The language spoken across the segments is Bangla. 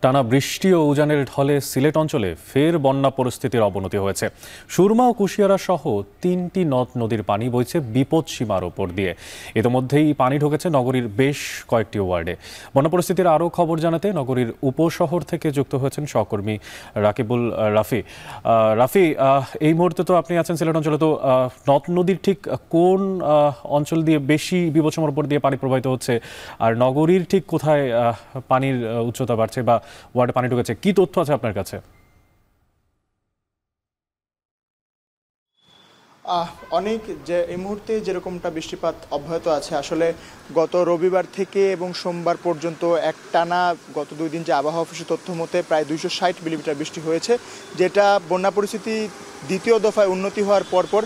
টানা বৃষ্টি ও উজানের ঢলে সিলেট অঞ্চলে ফের বন্যা পরিস্থিতির অবনতি হয়েছে। সুরমা ও কুশিয়ারা সহ 3টি নদ নদীর পানি বইছে বিপদ সীমার ওপর দিয়ে। ইতিমধ্যেই পানি ঢুকেছে নগরীর বেশ কয়েকটি ওয়ার্ডে। বন্যা পরিস্থিতির আরও খবর জানাতে নগরীর উপশহর থেকে যুক্ত হয়েছেন সহকর্মী রাকিবুল রাফি। রাফি, এই মুহূর্তে তো আপনি আছেন সিলেট অঞ্চলে, তো নদ নদীর ঠিক কোন অঞ্চল দিয়ে বেশি বিপদসীমার উপর দিয়ে পানি প্রবাহিত হচ্ছে, আর নগরীর ঠিক কোথায় পানির উচ্চতা বাড়ছে বা ওয়ার্ডে পানি ঢুকেছে, কি তথ্য আছে আপনার কাছে? অনেক যে এই মুহূর্তে যেরকমটা বৃষ্টিপাত অব্যাহত আছে, আসলে গত রবিবার থেকে এবং সোমবার পর্যন্ত একটানা গত 2 দিন যে আবহাওয়া অফিসের তথ্য মতে প্রায় 260 মিলিমিটার বৃষ্টি হয়েছে, যেটা বন্যা পরিস্থিতি দ্বিতীয় দফায় উন্নতি হওয়ার পরপর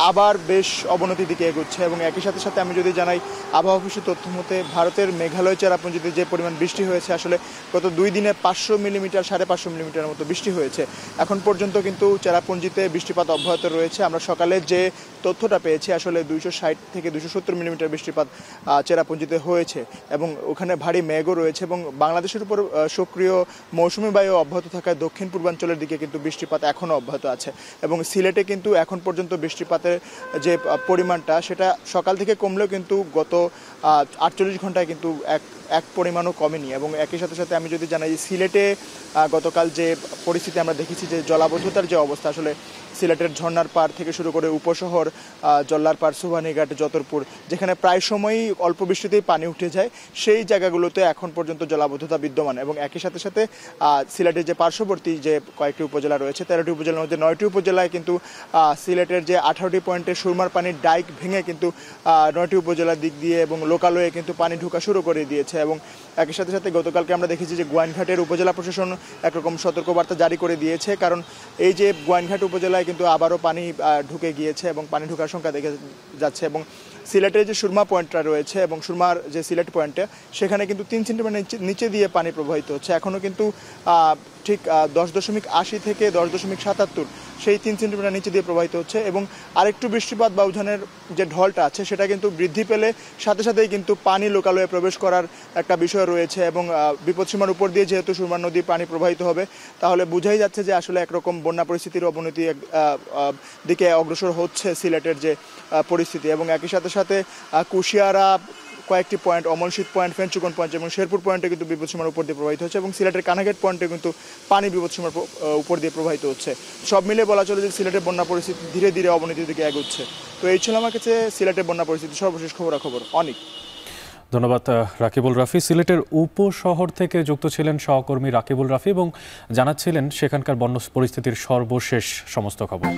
আবার বেশ অবনতির দিকে এগোচ্ছে। এবং একই সাথে সাথে আমি যদি জানাই, আবহাওয়া অফিসের তথ্য মতে ভারতের মেঘালয় চেরাপুঞ্জিতে যে পরিমাণ বৃষ্টি হয়েছে, আসলে গত 2 দিনে 500 মিলিমিটার 550 মিলিমিটারের মতো বৃষ্টি হয়েছে। এখন পর্যন্ত কিন্তু চেরাপুঞ্জিতে বৃষ্টিপাত অব্যাহত রয়েছে। আমরা সকালে যে তথ্যটা পেয়েছি, আসলে 260 থেকে 270 মিলিমিটার বৃষ্টিপাত চেরাপুঞ্জিতে হয়েছে এবং ওখানে ভারী মেঘও রয়েছে। এবং বাংলাদেশের উপর সক্রিয় মৌসুমি বায়ু অব্যাহত থাকায় দক্ষিণ পূর্বাঞ্চলের দিকে কিন্তু বৃষ্টিপাত এখনও অব্যাহত আছে। এবং সিলেটে কিন্তু এখন পর্যন্ত বৃষ্টিপাতের যে পরিমাণটা, সেটা সকাল থেকে কমলেও কিন্তু গত 48 ঘন্টায় কিন্তু এক পরিমাণও কমেনি। এবং একই সাথে সাথে আমি যদি জানাই, সিলেটে গতকাল যে পরিস্থিতি আমরা দেখেছি, যে জলাবদ্ধতার যে অবস্থা, আসলে সিলেটের ঝর্ণার পাড় থেকে শুরু করে উপশহর, জল্লার পাড়, সুবহানীঘাট, যতরপুর, যেখানে প্রায় সময়ই অল্প বৃষ্টিতেই পানি উঠে যায়, সেই জায়গাগুলোতে এখন পর্যন্ত জলাবদ্ধতা বিদ্যমান। এবং একই সাথে সাথে সিলেটের যে পার্শ্ববর্তী যে কয়েকটি উপজেলা রয়েছে, 13টি উপজেলার মধ্যে 9টি উপজেলায় কিন্তু সিলেটের যে 18টি পয়েন্টে সুরমার পানির ডাইক ভেঙে কিন্তু 9টি উপজেলার দিক দিয়ে এবং লোকালয়ে কিন্তু পানি ঢোকা শুরু করে দিয়েছে। এবং একই সাথে সাথে গতকালকে আমরা দেখেছি যে গোয়াইনঘাটের উপজেলা প্রশাসন একরকম সতর্কবার্তা জারি করে দিয়েছে, কারণ এই যে গোয়াইনঘাট উপজেলায় কিন্তু আবারও পানি ঢুকে গিয়েছে এবং পানি ঢোকার সংখ্যা দেখে যাচ্ছে। এবং সিলেটের যে সুরমা পয়েন্টটা রয়েছে এবং সুরমার যে সিলেট পয়েন্টে, সেখানে কিন্তু 3 সেন্টিমিটার নিচে দিয়ে পানি প্রবাহিত হচ্ছে। এখনও কিন্তু ঠিক 10.80 থেকে 10.77 সেই 3 সেন্টিমিটার নিচে দিয়ে প্রবাহিত হচ্ছে। এবং আরেকটু বৃষ্টিপাত বা উজানের যে ঢলটা আছে, সেটা কিন্তু বৃদ্ধি পেলে সাথে সাথেই কিন্তু পানি লোকালয়ে প্রবেশ করার একটা বিষয় রয়েছে। এবং বিপদসীমার উপর দিয়ে যেহেতু সুরমা নদীর পানি প্রবাহিত হবে, তাহলে বোঝাই যাচ্ছে যে আসলে একরকম বন্যা পরিস্থিতির অবনতি দিকে অগ্রসর হচ্ছে সিলেটের যে পরিস্থিতি। এবং একই সাথে সাথে কুশিয়ারা কয়েকটি পয়েন্ট, অমলশীত পয়েন্ট, ফেঞ্চুকন পয়েন্ট এবং শেরপুর পয়েন্টে কিন্তু বিপদসীমার উপর দিয়ে প্রবাহিত হচ্ছে। এবং সিলেটের কানাঘাট পয়েন্টে কিন্তু পানি বিপদসীমার উপর দিয়ে প্রবাহিত হচ্ছে। সব মিলে বলা চলে যে সিলেটের বন্যা পরিস্থিতি ধীরে ধীরে অবনতির দিকে এগোচ্ছে। তো এই ছিল আমার কাছে সিলেটের বন্যা পরিস্থিতি সর্বশেষ খবরাখবর। অনেক ধন্যবাদ রাকিবুল রাফি। সিলেটের উপশহর থেকে যুক্ত ছিলেন সহকর্মী রাকিবুল রাফি এবং জানাচ্ছিলেন সেখানকার বন্যা পরিস্থিতির সর্বশেষ সমস্ত খবর।